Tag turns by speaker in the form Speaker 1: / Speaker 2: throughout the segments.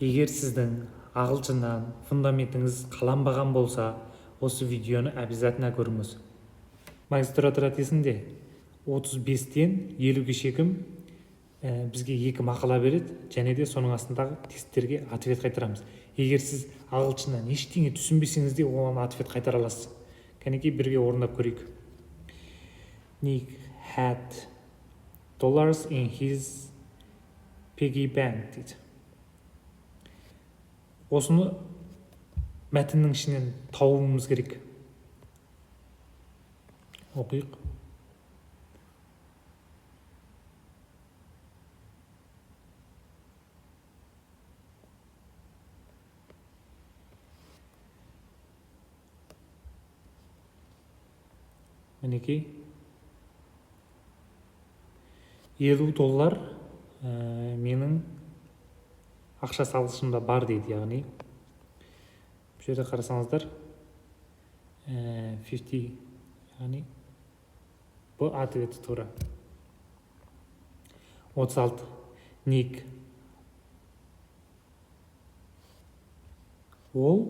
Speaker 1: Егер сіздің ағылшыннан фундаментіңіз қаланбаған болса, осы видеоны обязательно көріңіз. Магистратура тестінде 35-тен 50-ге шегім бізге 2 мақала береді, және де соның астындағы тесттерге ответ қайтарамыз. Егер сіз ағылшыннан ештеңе түсінбесеңіз де оған ответ қайтара аласыз. Кәнекей бірге орындап көрейік. Nick had dollars in his piggy bank дейді. Осыны мәтіннің ішінен тауымыз керек. Оқиық. Мінекей. $50 менің ақша салышымда бар дейді, яғни бұл жерде қарасаңыздар 50, яғни бұл ответі тура. 36. Ник ол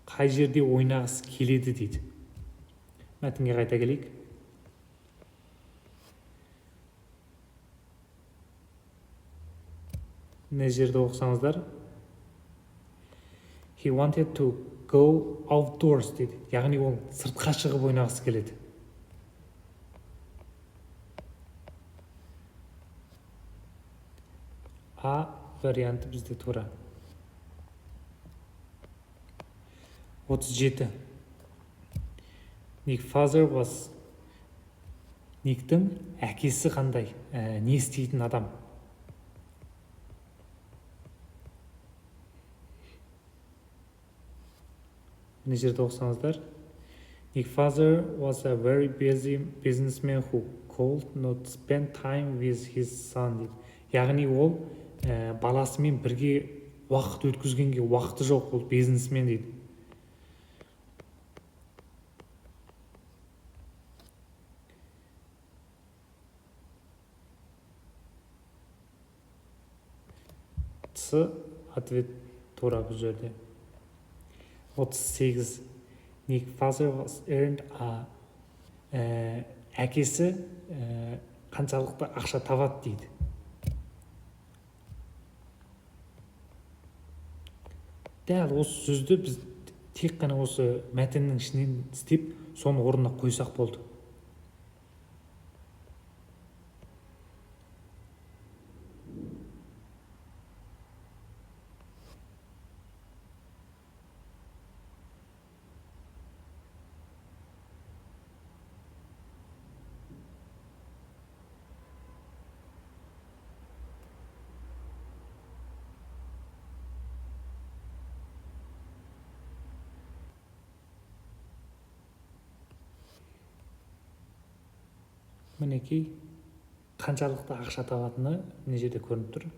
Speaker 1: қай жерде ойнағысы келеді дейді. Мәтінге қайта келейік. Не жерде оқысаңыздар, he wanted to go outdoors дейді. Яғни ол сыртқа шығып ойнағысы келеді. А варианты бізде тура. 37. Nick father was. Никтің әкесі қандай, не істейтін адам? Не жерде оқысаңыздар, Nick father was a very busy businessman who could not spend time with his son дейді. Яғни ол баласымен бірге уақыт өткізгенге уақыты жоқ, ол бизнесмен дейді. Ответ тура бұл жерде. 38. Nick father was earned әкесі қаншалықты ақша табады дейді. Дәл осы сөзді біз тек қана осы мәтіннің ішінен істеп, соны орнына қойсақ болды. Мінекей, қаншалықты ақша табатыны мына жерде көрініп тұр.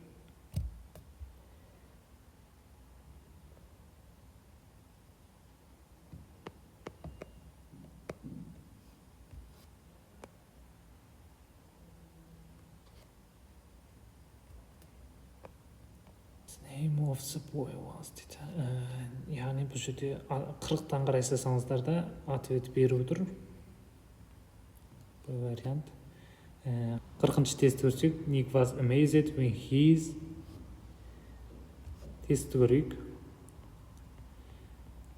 Speaker 1: Name of the boy was дейді. Яғни бұл жерде 40-тан қарай жасаңыздар да ответ беріп отыр. Бұл вариант. 40-шы тесті көрсек, Nick was amazed when his тесті көрейік.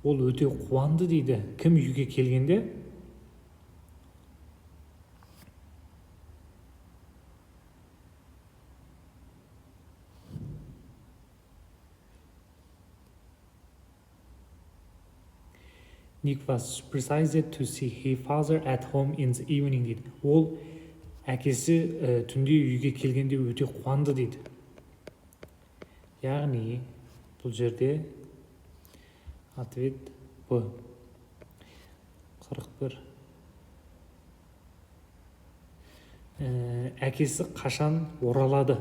Speaker 1: Ол өте қуанды дейді. Кім үйге келгенде? Nick was surprised to see his father at home in the evening дейді. Ол әкесі түнде үйге келгенде өте қуанды дейді. Яғни бұл жерде ответ Б. 41. Әкесі қашан оралады?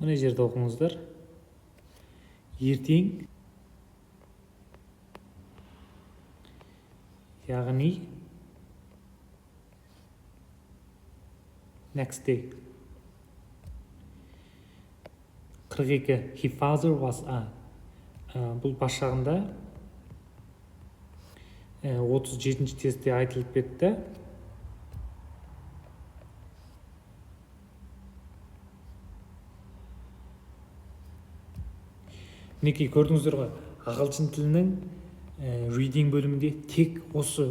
Speaker 1: Мына жерде оқыңыздар. Ертең яғни next day. 42. His father was a. Бұл бас жағында 37-ші тестте айтылып кетті. Мінекей көрдіңіздер ғой, ағылшын тілінің reading бөлімінде тек осы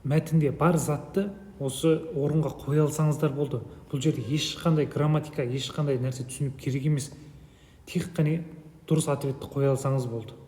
Speaker 1: мәтінде бар затты осы орынға қоя алсаңыздар болды. Бұл жерде ешқандай грамматика, ешқандай нәрсе түсініп керек емес. Тек қана дұрыс ответті қоя алсаңыз болды.